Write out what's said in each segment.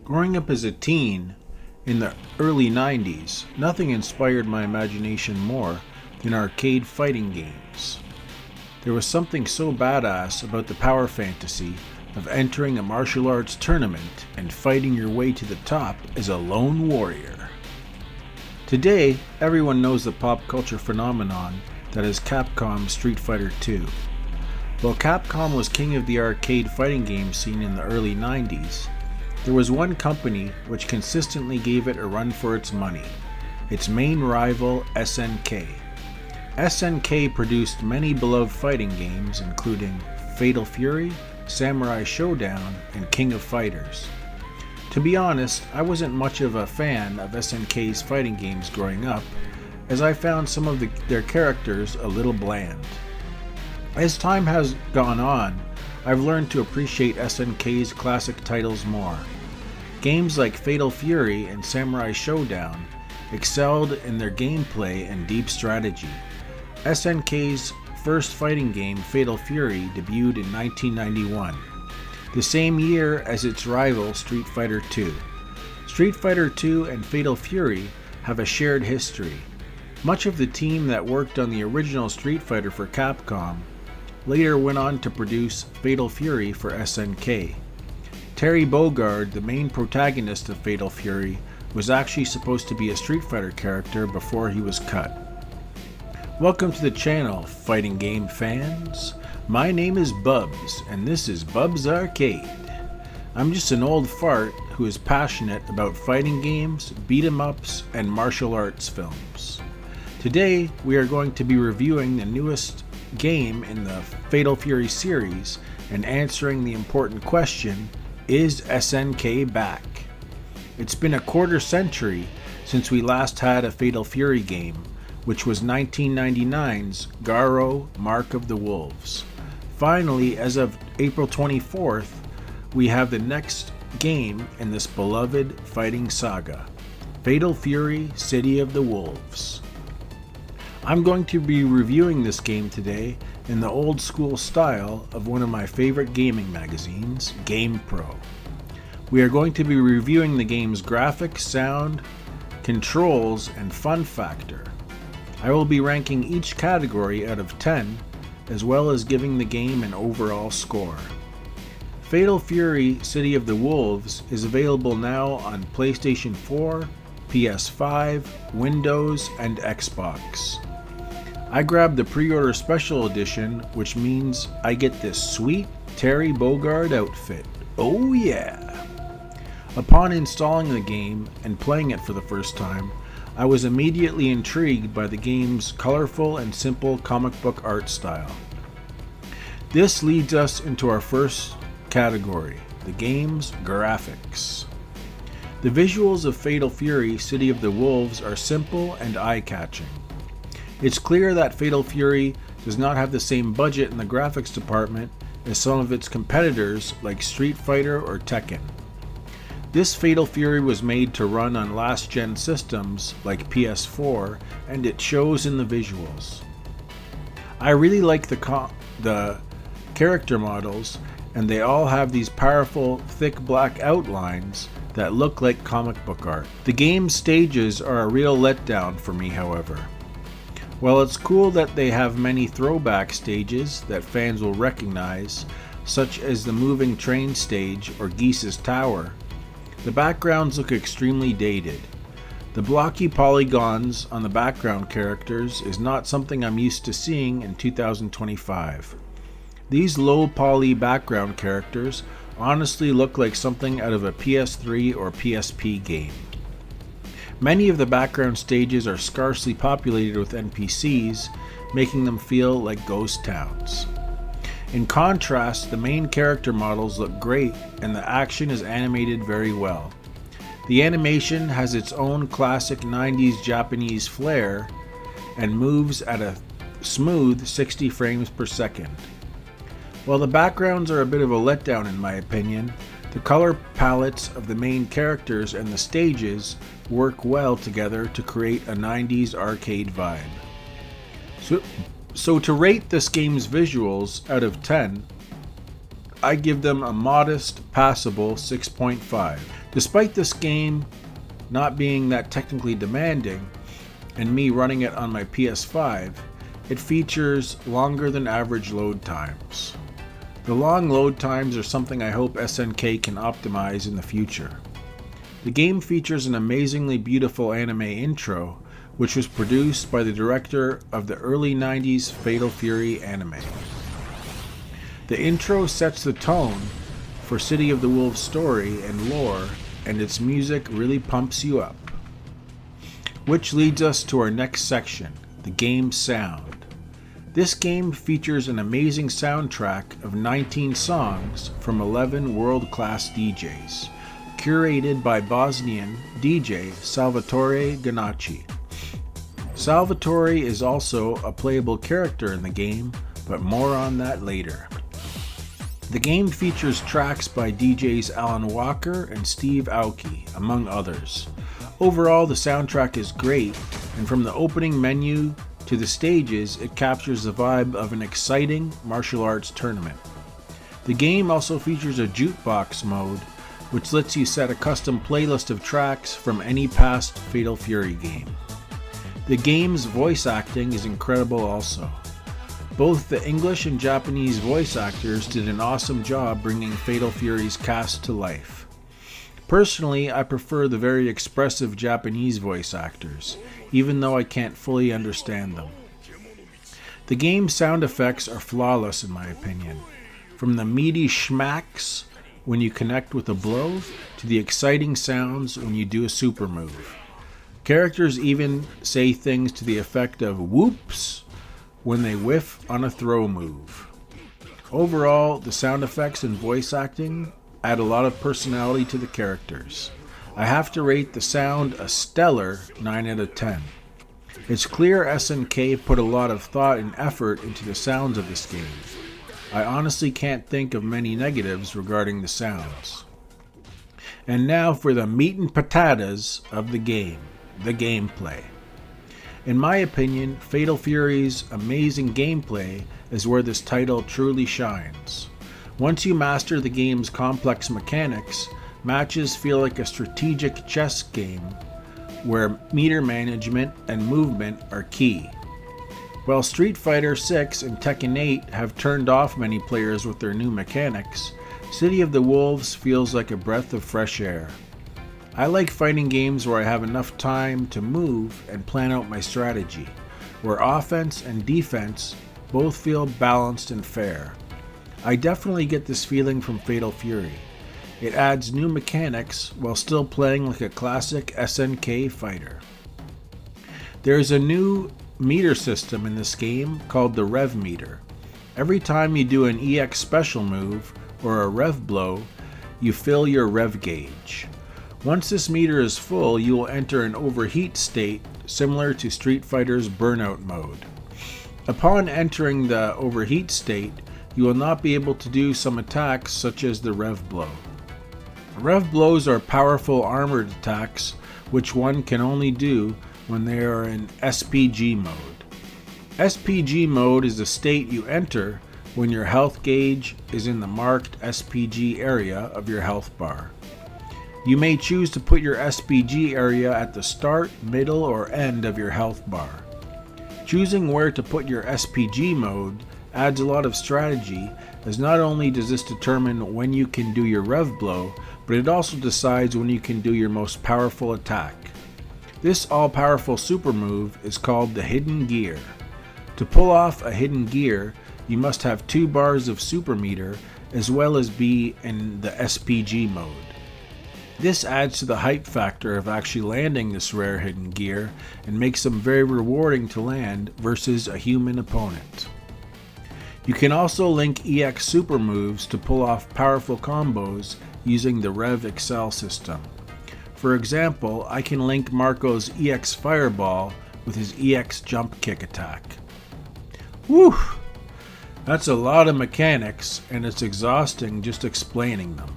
Growing up as a teen in the early 90s, nothing inspired my imagination more than arcade fighting games. There was something so badass about the power fantasy of entering a martial arts tournament and fighting your way to the top as a lone warrior. Today, everyone knows the pop culture phenomenon that is Capcom's Street Fighter II. While Capcom was king of the arcade fighting game scene in the early 90s, there was one company which consistently gave it a run for its money, its main rival SNK. SNK produced many beloved fighting games including Fatal Fury, Samurai Showdown, and King of Fighters. To be honest, I wasn't much of a fan of SNK's fighting games growing up, as I found some of their characters a little bland. As time has gone on, I've learned to appreciate SNK's classic titles more. Games like Fatal Fury and Samurai Showdown excelled in their gameplay and deep strategy. SNK's first fighting game, Fatal Fury, debuted in 1991, the same year as its rival Street Fighter II. Street Fighter II and Fatal Fury have a shared history. Much of the team that worked on the original Street Fighter for Capcom later went on to produce Fatal Fury for SNK. Terry Bogard, the main protagonist of Fatal Fury, was actually supposed to be a Street Fighter character before he was cut. Welcome to the channel, fighting game fans. My name is Bubs, and this is Bubs Arcade. I'm just an old fart who is passionate about fighting games, beat-em-ups, and martial arts films. Today, we are going to be reviewing the newest game in the Fatal Fury series and answering the important question, is SNK back? It's been a quarter century since we last had a Fatal Fury game, which was 1999's Garo Mark of the Wolves. Finally, as of April 24th, we have the next game in this beloved fighting saga, Fatal Fury City of the Wolves. I'm going to be reviewing this game today in the old school style of one of my favorite gaming magazines, GamePro. We are going to be reviewing the game's graphics, sound, controls, and fun factor. I will be ranking each category out of 10, as well as giving the game an overall score. Fatal Fury City of the Wolves is available now on PlayStation 4, PS5, Windows, and Xbox. I grabbed the pre-order special edition, which means I get this sweet Terry Bogard outfit. Oh yeah! Upon installing the game and playing it for the first time, I was immediately intrigued by the game's colorful and simple comic book art style. This leads us into our first category, the game's graphics. The visuals of Fatal Fury City of the Wolves are simple and eye-catching. It's clear that Fatal Fury does not have the same budget in the graphics department as some of its competitors like Street Fighter or Tekken. This Fatal Fury was made to run on last-gen systems like PS4, and it shows in the visuals. I really like the character models, and they all have these powerful, thick black outlines that look like comic book art. The game's stages are a real letdown for me, however. While it's cool that they have many throwback stages that fans will recognize, such as the moving train stage or Geese's Tower, the backgrounds look extremely dated. The blocky polygons on the background characters is not something I'm used to seeing in 2025. These low poly background characters honestly look like something out of a PS3 or PSP game. Many of the background stages are sparsely populated with NPCs, making them feel like ghost towns. In contrast, the main character models look great and the action is animated very well. The animation has its own classic 90s Japanese flair and moves at a smooth 60 frames per second. While the backgrounds are a bit of a letdown in my opinion, the color palettes of the main characters and the stages work well together to create a 90s arcade vibe. So to rate this game's visuals out of 10, I give them a modest, passable 6.5. Despite this game not being that technically demanding, and me running it on my PS5, it features longer than average load times. The long load times are something I hope SNK can optimize in the future. The game features an amazingly beautiful anime intro, which was produced by the director of the early 90s Fatal Fury anime. The intro sets the tone for City of the Wolves' story and lore, and its music really pumps you up. Which leads us to our next section, the game's sound. This game features an amazing soundtrack of 19 songs from 11 world-class DJs, curated by Bosnian DJ Salvatore Ganacci. Salvatore is also a playable character in the game, but more on that later. The game features tracks by DJs Alan Walker and Steve Aoki, among others. Overall, the soundtrack is great, and from the opening menu to the stages, it captures the vibe of an exciting martial arts tournament. The game also features a jukebox mode, which lets you set a custom playlist of tracks from any past Fatal Fury game. The game's voice acting is incredible also. Both the English and Japanese voice actors did an awesome job bringing Fatal Fury's cast to life. Personally, I prefer the very expressive Japanese voice actors, even though I can't fully understand them. The game's sound effects are flawless in my opinion, from the meaty schmacks when you connect with a blow to the exciting sounds when you do a super move. Characters even say things to the effect of whoops when they whiff on a throw move. Overall, the sound effects and voice acting add a lot of personality to the characters. I have to rate the sound a stellar 9 out of 10. It's clear SNK put a lot of thought and effort into the sounds of this game. I honestly can't think of many negatives regarding the sounds. And now for the meat and potatoes of the game, the gameplay. In my opinion, Fatal Fury's amazing gameplay is where this title truly shines. Once you master the game's complex mechanics, matches feel like a strategic chess game where meter management and movement are key. While Street Fighter VI and Tekken 8 have turned off many players with their new mechanics, City of the Wolves feels like a breath of fresh air. I like fighting games where I have enough time to move and plan out my strategy, where offense and defense both feel balanced and fair. I definitely get this feeling from Fatal Fury. It adds new mechanics while still playing like a classic SNK fighter. There is a new meter system in this game called the Rev Meter. Every time you do an EX special move or a Rev blow, you fill your Rev gauge. Once this meter is full, you will enter an overheat state similar to Street Fighter's burnout mode. Upon entering the overheat state, you will not be able to do some attacks such as the Rev Blow. Rev Blows are powerful armored attacks which one can only do when they are in SPG mode. SPG mode is the state you enter when your health gauge is in the marked SPG area of your health bar. You may choose to put your SPG area at the start, middle, or end of your health bar. Choosing where to put your SPG mode adds a lot of strategy, as not only does this determine when you can do your Rev Blow, but it also decides when you can do your most powerful attack. This all-powerful super move is called the Hidden Gear. To pull off a Hidden Gear, you must have 2 bars of super meter as well as be in the SPG mode. This adds to the hype factor of actually landing this rare hidden gear and makes them very rewarding to land versus a human opponent. You can also link EX super moves to pull off powerful combos using the Rev Excel system. For example, I can link Marco's EX Fireball with his EX Jump Kick attack. Whew! That's a lot of mechanics, and it's exhausting just explaining them.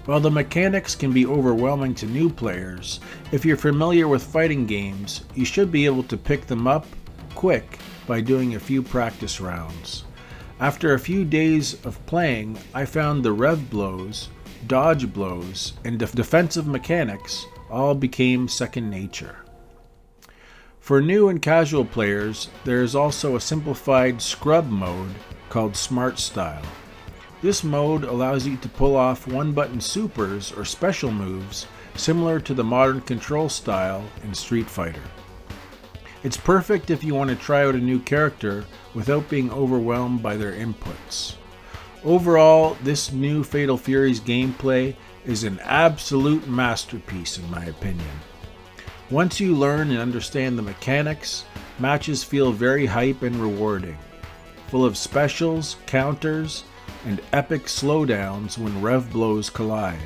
While the mechanics can be overwhelming to new players, if you're familiar with fighting games, you should be able to pick them up quick by doing a few practice rounds. After a few days of playing, I found the Rev Blows, dodge blows, and defensive mechanics all became second nature. For new and casual players, there is also a simplified scrub mode called Smart Style. This mode allows you to pull off one-button supers or special moves similar to the modern control style in Street Fighter. It's perfect if you want to try out a new character without being overwhelmed by their inputs. Overall, this new Fatal Fury's gameplay is an absolute masterpiece in my opinion. Once you learn and understand the mechanics, matches feel very hype and rewarding, full of specials, counters, and epic slowdowns when rev blows collide.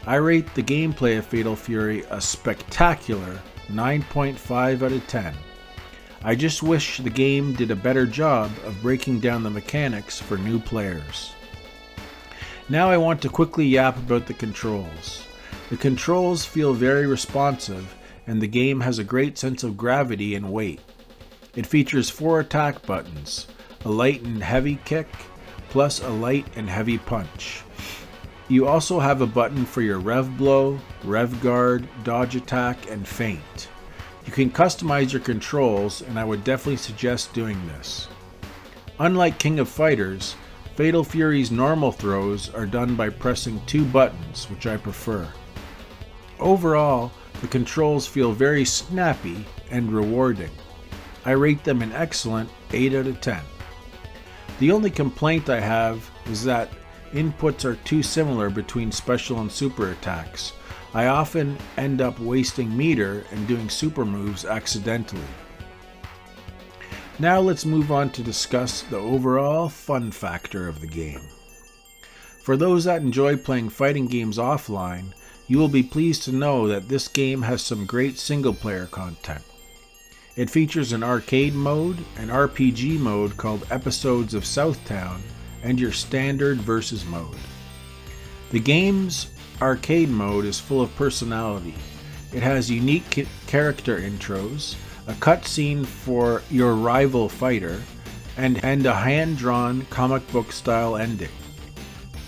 I rate the gameplay of Fatal Fury a spectacular 9.5 out of 10. I just wish the game did a better job of breaking down the mechanics for new players. Now I want to quickly yap about the controls. The controls feel very responsive, and the game has a great sense of gravity and weight. It features 4 attack buttons, a light and heavy kick, plus a light and heavy punch. You also have a button for your rev blow, rev guard, dodge attack, and feint. You can customize your controls, and I would definitely suggest doing this. Unlike King of Fighters, Fatal Fury's normal throws are done by pressing 2 buttons, which I prefer. Overall, the controls feel very snappy and rewarding. I rate them an excellent 8 out of 10. The only complaint I have is that inputs are too similar between special and super attacks. I often end up wasting meter and doing super moves accidentally. Now let's move on to discuss the overall fun factor of the game. For those that enjoy playing fighting games offline, you will be pleased to know that this game has some great single-player content. It features an arcade mode, an RPG mode called Episodes of Southtown, and your standard versus mode. The game's arcade mode is full of personality. It has unique character intros, a cutscene for your rival fighter, and a hand-drawn comic book style ending.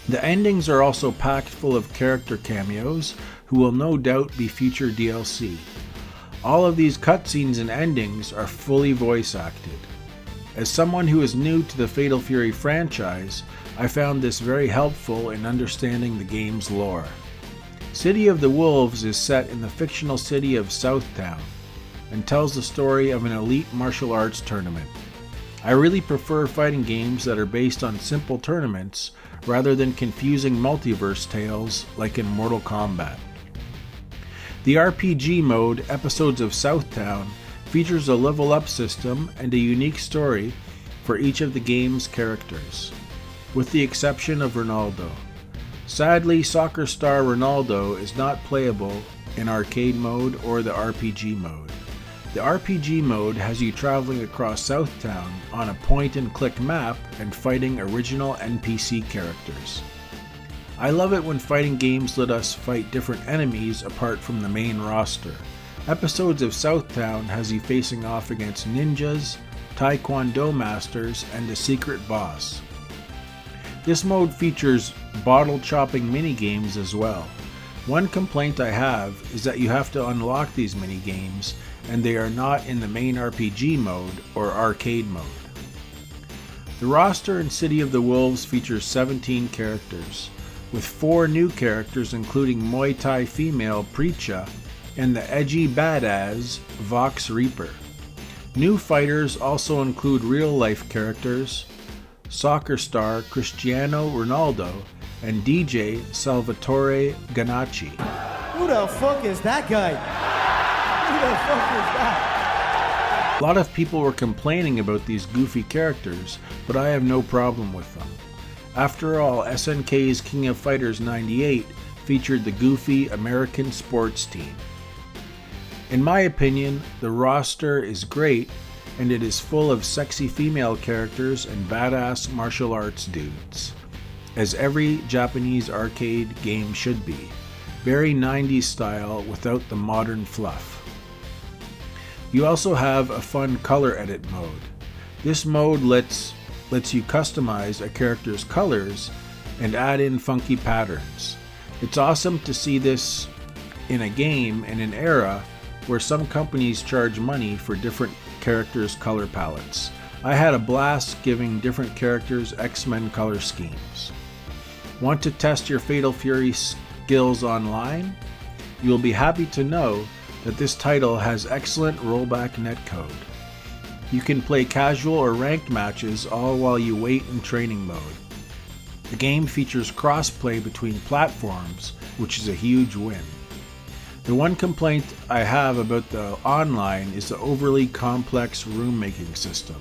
The endings are also packed full of character cameos who will no doubt be future DLC. All of these cutscenes and endings are fully voice acted. As someone who is new to the Fatal Fury franchise, I found this very helpful in understanding the game's lore. City of the Wolves is set in the fictional city of Southtown and tells the story of an elite martial arts tournament. I really prefer fighting games that are based on simple tournaments rather than confusing multiverse tales like in Mortal Kombat. The RPG mode, Episodes of Southtown, features a level up system and a unique story for each of the game's characters, with the exception of Ronaldo. Sadly, soccer star Ronaldo is not playable in arcade mode or the RPG mode. The RPG mode has you traveling across Southtown on a point-and-click map and fighting original NPC characters. I love it when fighting games let us fight different enemies apart from the main roster. Episodes of Southtown has you facing off against ninjas, taekwondo masters, and a secret boss. This mode features bottle-chopping minigames as well. One complaint I have is that you have to unlock these minigames, and they are not in the main RPG mode or arcade mode. The roster in City of the Wolves features 17 characters, with 4 new characters including Muay Thai female Preecha and the edgy badass Vox Reaper. New fighters also include real-life characters, soccer star Cristiano Ronaldo, and DJ Salvatore Ganacci. Who the fuck is that guy? Who the fuck is that? A lot of people were complaining about these goofy characters, but I have no problem with them. After all, SNK's King of Fighters 98 featured the goofy American sports team. In my opinion, the roster is great, and it is full of sexy female characters and badass martial arts dudes, as every Japanese arcade game should be. Very 90s style without the modern fluff. You also have a fun color edit mode. This mode lets you customize a character's colors and add in funky patterns. It's awesome to see this in a game in an era where some companies charge money for different characters' color palettes. I had a blast giving different characters X-Men color schemes. Want to test your Fatal Fury skills online? You will be happy to know that this title has excellent rollback netcode. You can play casual or ranked matches all while you wait in training mode. The game features cross-play between platforms, which is a huge win. The one complaint I have about the online is the overly complex room making system.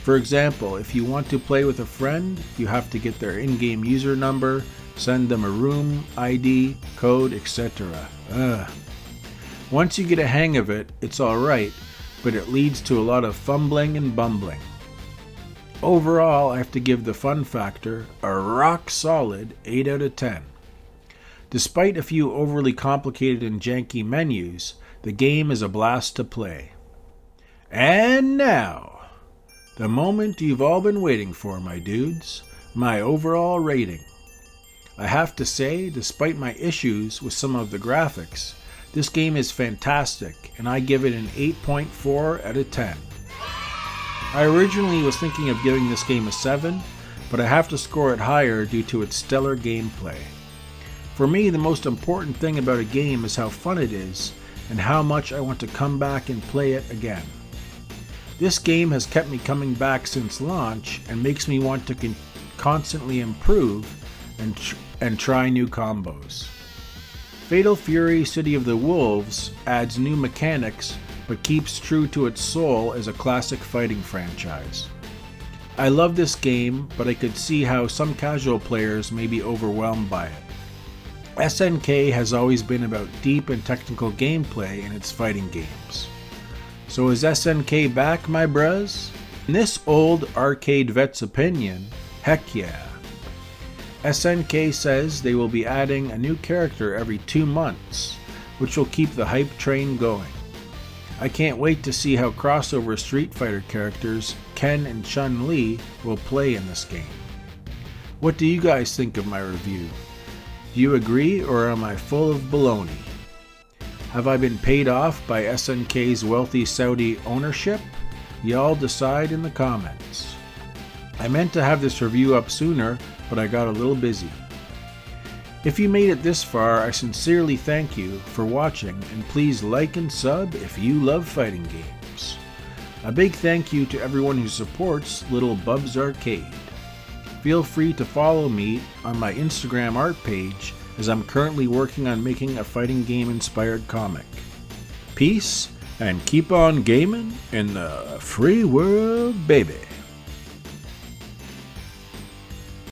For example, if you want to play with a friend, you have to get their in-game user number, send them a room ID, code, etc. Once you get a hang of it, it's alright, but it leads to a lot of fumbling and bumbling. Overall, I have to give the fun factor a rock solid 8 out of 10. Despite a few overly complicated and janky menus, the game is a blast to play. And now, the moment you've all been waiting for, my dudes, my overall rating. I have to say, despite my issues with some of the graphics, this game is fantastic, and I give it an 8.4 out of 10. I originally was thinking of giving this game a 7, but I have to score it higher due to its stellar gameplay. For me, the most important thing about a game is how fun it is, and how much I want to come back and play it again. This game has kept me coming back since launch, and makes me want to constantly improve and try new combos. Fatal Fury City of the Wolves adds new mechanics, but keeps true to its soul as a classic fighting franchise. I love this game, but I could see how some casual players may be overwhelmed by it. SNK has always been about deep and technical gameplay in its fighting games. So is SNK back, my bros? In this old arcade vet's opinion, heck yeah. SNK says they will be adding a new character every 2 months, which will keep the hype train going. I can't wait to see how crossover Street Fighter characters Ken and Chun-Li will play in this game. What do you guys think of my review? Do you agree, or am I full of baloney? Have I been paid off by SNK's wealthy Saudi ownership? Y'all decide in the comments. I meant to have this review up sooner, but I got a little busy. If you made it this far, I sincerely thank you for watching, and please like and sub if you love fighting games. A big thank you to everyone who supports little Bubs Arcade. Feel free to follow me on my Instagram art page, as I'm currently working on making a fighting game inspired comic. Peace, and keep on gaming in the free world, baby.